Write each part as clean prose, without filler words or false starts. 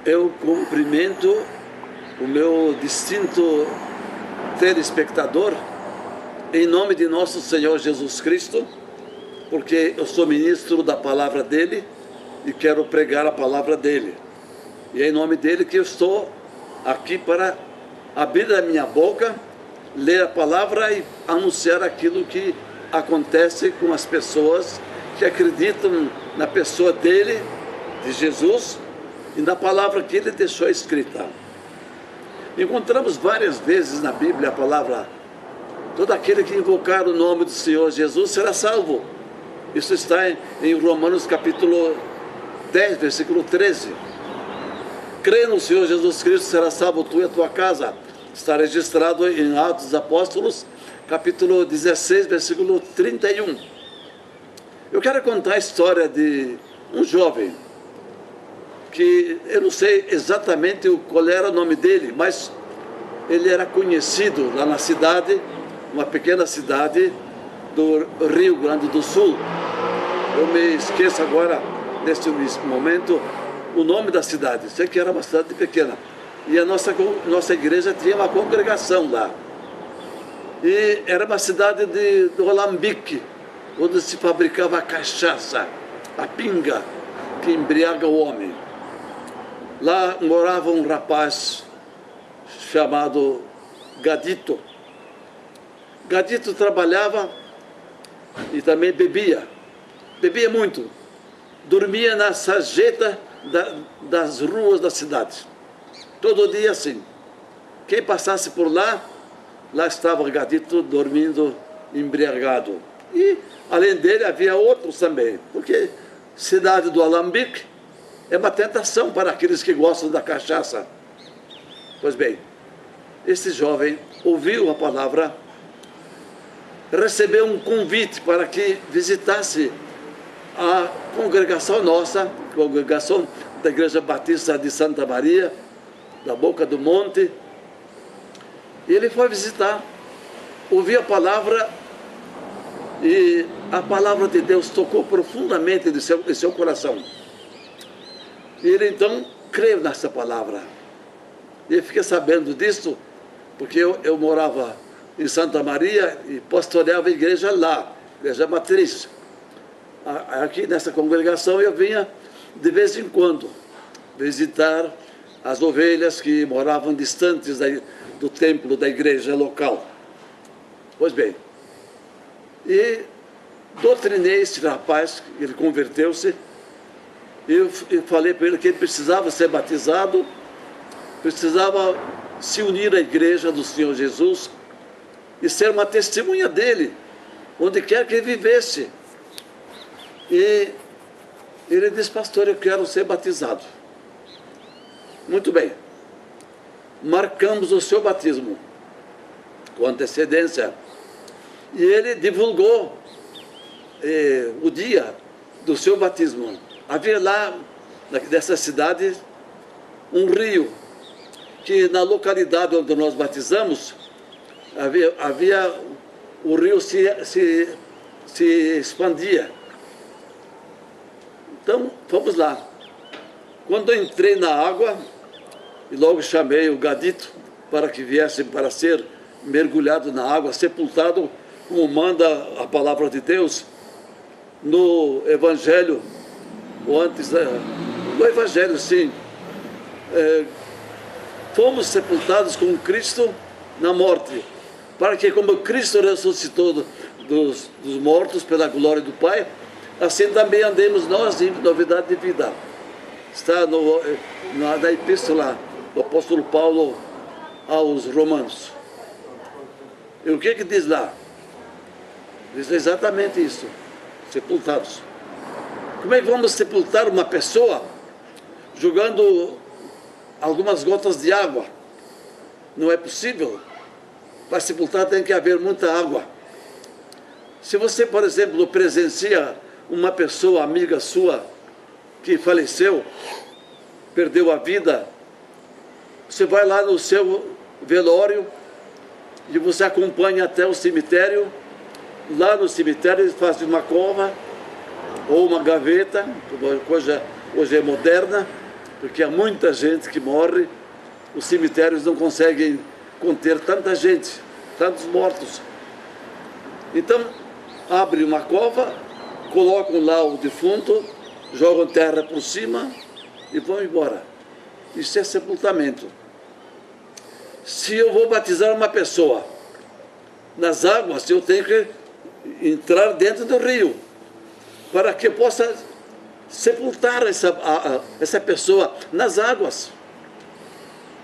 Eu cumprimento o meu distinto telespectador em nome de nosso Senhor Jesus Cristo, porque eu sou ministro da palavra dele e quero pregar a palavra dele. E é em nome dele que eu estou aqui para abrir a minha boca, ler a palavra e anunciar aquilo que acontece com as pessoas que acreditam na pessoa dele, de Jesus, e na palavra que ele deixou escrita. Encontramos várias vezes na Bíblia a palavra: todo aquele que invocar o nome do Senhor Jesus será salvo. Isso está em Romanos capítulo 10, versículo 13. Crê no Senhor Jesus Cristo, será salvo tu e a tua casa. Está registrado em Atos dos Apóstolos, capítulo 16, versículo 31. Eu quero contar a história de um jovem, que eu não sei exatamente qual era o nome dele, mas ele era conhecido lá na cidade, uma pequena cidade do Rio Grande do Sul. Eu me esqueço agora, neste momento, o nome da cidade. Sei que era uma cidade pequena. E a nossa igreja tinha uma congregação lá. E era uma cidade do Alambique, onde se fabricava a cachaça, a pinga, que embriaga o homem. Lá morava um rapaz chamado Gadito. Gadito trabalhava e também bebia muito. Dormia na sarjeta das ruas da cidade. Todo dia assim. Quem passasse por lá, lá estava Gadito dormindo embriagado. E além dele havia outros também, porque cidade do Alambique é uma tentação para aqueles que gostam da cachaça. Pois bem, esse jovem ouviu a palavra, recebeu um convite para que visitasse a congregação nossa, congregação da Igreja Batista de Santa Maria, da Boca do Monte. E ele foi visitar, ouviu a palavra, e a palavra de Deus tocou profundamente em seu coração. E ele então creu nessa palavra. E eu fiquei sabendo disso, porque eu morava em Santa Maria e pastoreava a igreja lá, igreja matriz. Aqui nessa congregação eu vinha de vez em quando visitar as ovelhas que moravam distantes do templo da igreja local. Pois bem, e doutrinei esse rapaz, ele converteu-se. Eu falei para ele que ele precisava ser batizado, precisava se unir à igreja do Senhor Jesus e ser uma testemunha dele, onde quer que ele vivesse. E ele disse: pastor, eu quero ser batizado. Muito bem. Marcamos o seu batismo com antecedência. E ele divulgou o dia do seu batismo. Havia lá, nessa cidade, um rio, que na localidade onde nós batizamos, havia o rio se expandia. Então, fomos lá. Quando eu entrei na água, e logo chamei o Gadito para que viesse para ser mergulhado na água, sepultado, como manda a palavra de Deus, no Evangelho, ou antes, no Evangelho, sim. Fomos sepultados com Cristo na morte, para que, como Cristo ressuscitou dos mortos pela glória do Pai, assim também andemos nós em novidade de vida. Está na epístola do apóstolo Paulo aos Romanos. E o que diz lá? Diz exatamente isso: sepultados. Como é que vamos sepultar uma pessoa jogando algumas gotas de água? Não é possível. Para sepultar tem que haver muita água. Se você, por exemplo, presencia uma pessoa amiga sua que faleceu, perdeu a vida, você vai lá no seu velório e você acompanha até o cemitério. Lá no cemitério eles fazem uma cova ou uma gaveta, coisa hoje é moderna, porque há muita gente que morre, os cemitérios não conseguem conter tanta gente, tantos mortos. Então, abre uma cova, colocam lá o defunto, jogam terra por cima e vão embora. Isso é sepultamento. Se eu vou batizar uma pessoa nas águas, eu tenho que entrar dentro do rio, para que eu possa sepultar essa pessoa nas águas.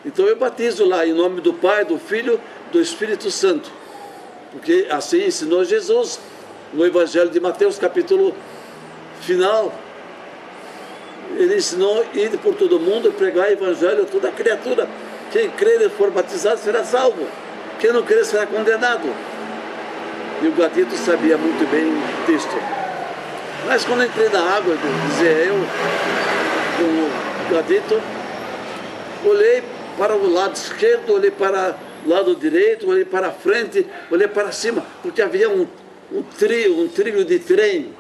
Então eu batizo lá em nome do Pai, do Filho, do Espírito Santo, porque assim ensinou Jesus no Evangelho de Mateus, capítulo final. Ele ensinou: ir por todo mundo e pregar o Evangelho a toda criatura. Quem crer e for batizado será salvo, quem não crer será condenado. E o gatito sabia muito bem o texto. Mas quando entrei na água, dizia eu, com o gatito, olhei para o lado esquerdo, olhei para o lado direito, olhei para a frente, olhei para cima, porque havia um trilho de trem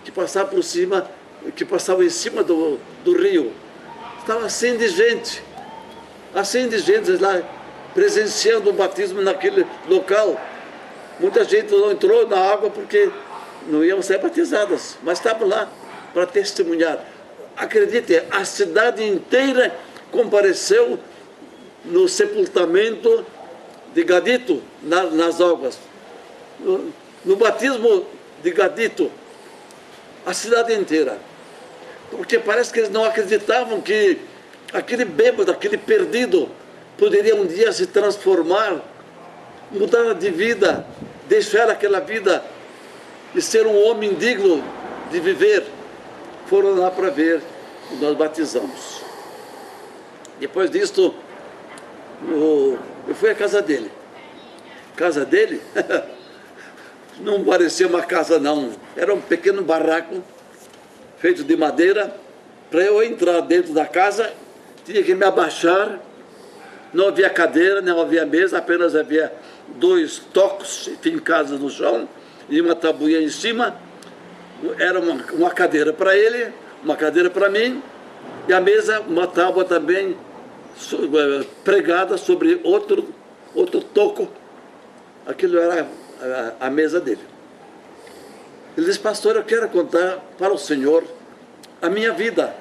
que passava por cima, que passava em cima do rio. Estava assim de gente lá presenciando o batismo naquele local. Muita gente não entrou na água porque não iam ser batizadas, mas estavam lá para testemunhar. Acredite, a cidade inteira compareceu no sepultamento de Gadito, nas águas. No batismo de Gadito, a cidade inteira. Porque parece que eles não acreditavam que aquele bêbado, aquele perdido, poderia um dia se transformar, mudar de vida, deixar aquela vida e ser um homem digno de viver. Foram lá para ver e nós batizamos. Depois disto, eu fui à casa dele. Casa dele não parecia uma casa não, era um pequeno barraco feito de madeira. Para eu entrar dentro da casa, tinha que me abaixar. Não havia cadeira, não havia mesa, apenas havia 2 tocos fincados no chão e uma tabuinha em cima. Era uma cadeira para ele, uma cadeira para mim, e a mesa, uma tábua também pregada sobre outro toco. Aquilo era a mesa dele. Ele disse: pastor, eu quero contar para o senhor a minha vida,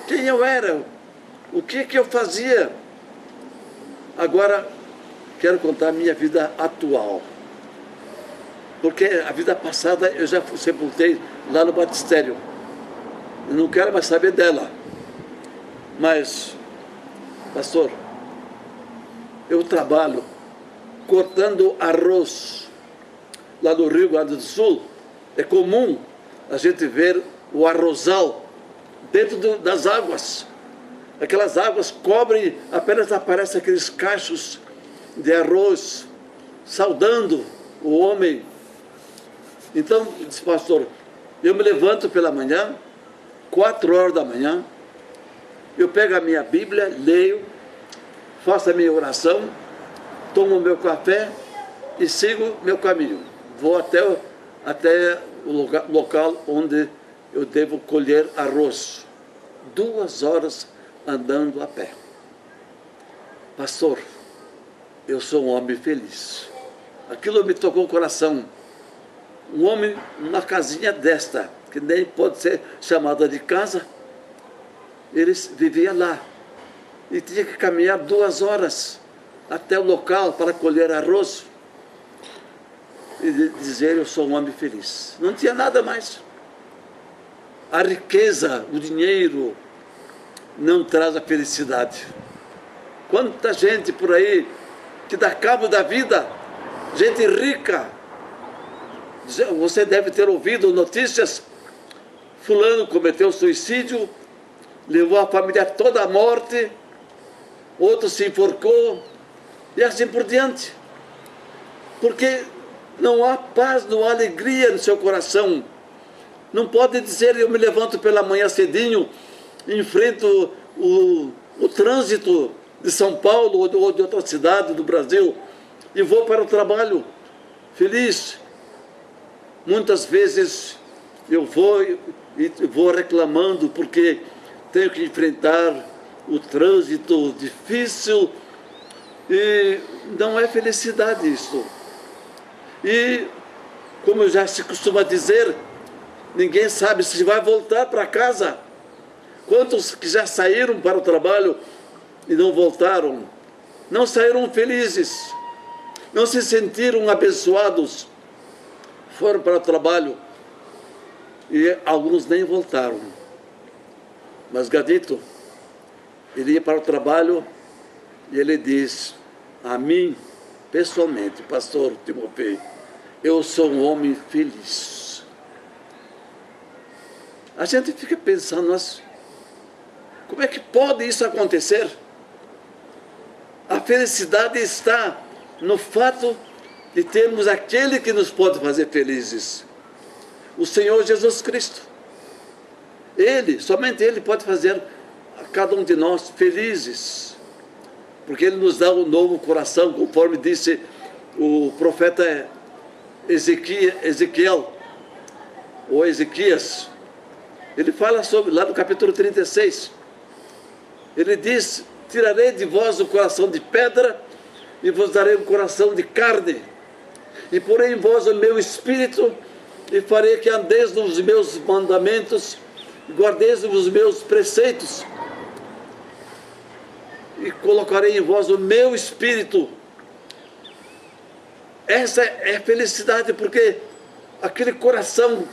quem eu era, o que eu fazia. Agora quero contar a minha vida atual, porque a vida passada eu já sepultei lá no batistério, eu não quero mais saber dela. Mas, pastor, eu trabalho cortando arroz lá no Rio Grande do Sul. É comum a gente ver o arrozal dentro das águas. Aquelas águas cobrem, apenas aparecem aqueles cachos de arroz, saudando o homem. Então, disse: pastor, eu me levanto pela manhã, 4 horas da manhã, eu pego a minha Bíblia, leio, faço a minha oração, tomo o meu café e sigo meu caminho. Vou até o local onde eu devo colher arroz. 2 horas andando a pé. Pastor, eu sou um homem feliz. Aquilo me tocou o coração. Um homem numa casinha desta, que nem pode ser chamada de casa, ele vivia lá e tinha que caminhar 2 horas até o local para colher arroz e dizer: eu sou um homem feliz. Não tinha nada mais. A riqueza, o dinheiro não traz a felicidade. Quanta gente por aí que dá cabo da vida, gente rica. Você deve ter ouvido notícias: fulano cometeu suicídio, levou a família toda à morte, outro se enforcou, e assim por diante. Porque não há paz, não há alegria no seu coração. Não pode dizer: eu me levanto pela manhã cedinho, enfrento o trânsito de São Paulo ou de outra cidade do Brasil e vou para o trabalho feliz. Muitas vezes eu vou reclamando porque tenho que enfrentar o trânsito difícil, e não é felicidade isso. E, como já se costuma dizer, ninguém sabe se vai voltar para casa. Quantos que já saíram para o trabalho e não voltaram? Não saíram felizes, não se sentiram abençoados, foram para o trabalho e alguns nem voltaram. Mas Gadito, ele ia para o trabalho e ele diz a mim, pessoalmente, pastor Timofei, eu sou um homem feliz. A gente fica pensando, mas como é que pode isso acontecer? A felicidade está no fato de termos aquele que nos pode fazer felizes, o Senhor Jesus Cristo. Ele, somente Ele pode fazer a cada um de nós felizes, porque Ele nos dá um novo coração, conforme disse o profeta Ezequiel, ou Ezequias. Ele fala sobre, lá no capítulo 36, ele diz: tirarei de vós o coração de pedra e vos darei um coração de carne, e porei em vós o meu espírito, e farei que andeis nos meus mandamentos, e guardeis os meus preceitos, e colocarei em vós o meu espírito. Essa é a felicidade, porque aquele coração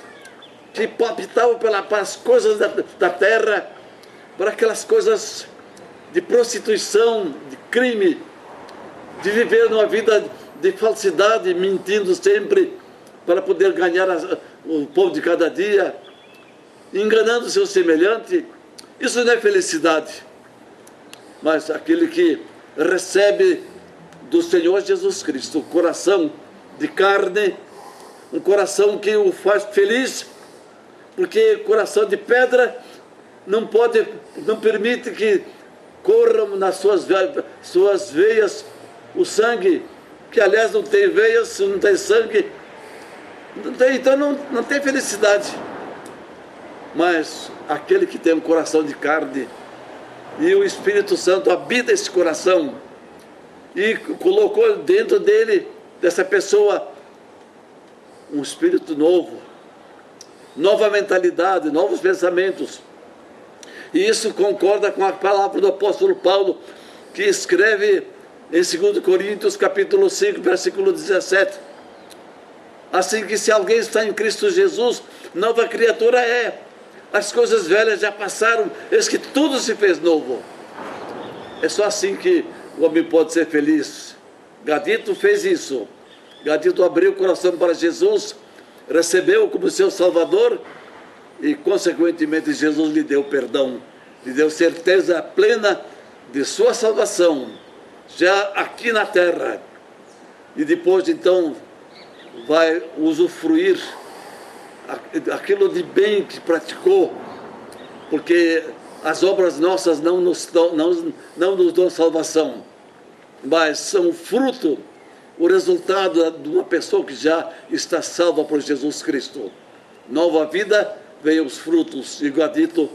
que palpitava para as coisas da terra, para aquelas coisas de prostituição, de crime, de viver numa vida de falsidade, mentindo sempre para poder ganhar o pão de cada dia, enganando o seu semelhante. Isso não é felicidade. Mas aquele que recebe do Senhor Jesus Cristo o coração de carne, um coração que o faz feliz, porque coração de pedra não permite que corram nas suas veias o sangue, que aliás não tem veias, se não tem sangue, então não tem felicidade. Mas aquele que tem um coração de carne, e o Espírito Santo habita esse coração, e colocou dentro dele, dessa pessoa, um espírito novo, nova mentalidade, novos pensamentos. E isso concorda com a palavra do apóstolo Paulo, que escreve em 2 Coríntios capítulo 5, versículo 17. Assim que se alguém está em Cristo Jesus, nova criatura é. As coisas velhas já passaram, eis que tudo se fez novo. É só assim que o homem pode ser feliz. Gadito fez isso. Gadito abriu o coração para Jesus, recebeu-o como seu Salvador e, consequentemente, Jesus lhe deu perdão, lhe deu certeza plena de sua salvação, já aqui na terra. E depois, então, vai usufruir aquilo de bem que praticou, porque as obras nossas não nos dão salvação, mas são fruto, o resultado de uma pessoa que já está salva por Jesus Cristo. Nova vida, veio os frutos, e Gadito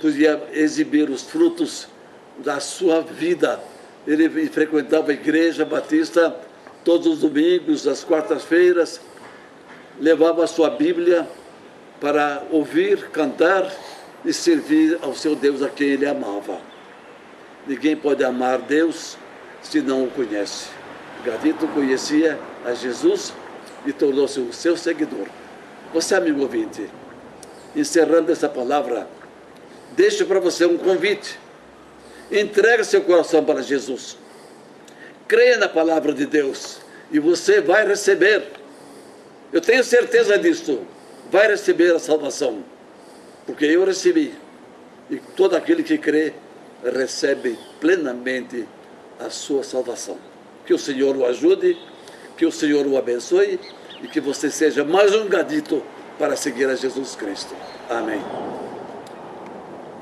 podia exibir os frutos da sua vida. Ele frequentava a igreja batista todos os domingos, às quartas-feiras, levava a sua Bíblia para ouvir, cantar e servir ao seu Deus, a quem ele amava. Ninguém pode amar Deus se não o conhece. Gadito conhecia a Jesus e tornou-se o seu seguidor. Você, amigo ouvinte, encerrando essa palavra, deixo para você um convite. Entregue seu coração para Jesus. Creia na palavra de Deus e você vai receber. Eu tenho certeza disso. Vai receber a salvação, porque eu recebi. E todo aquele que crê recebe plenamente a sua salvação. Que o Senhor o ajude, que o Senhor o abençoe e que você seja mais um gadito para seguir a Jesus Cristo. Amém.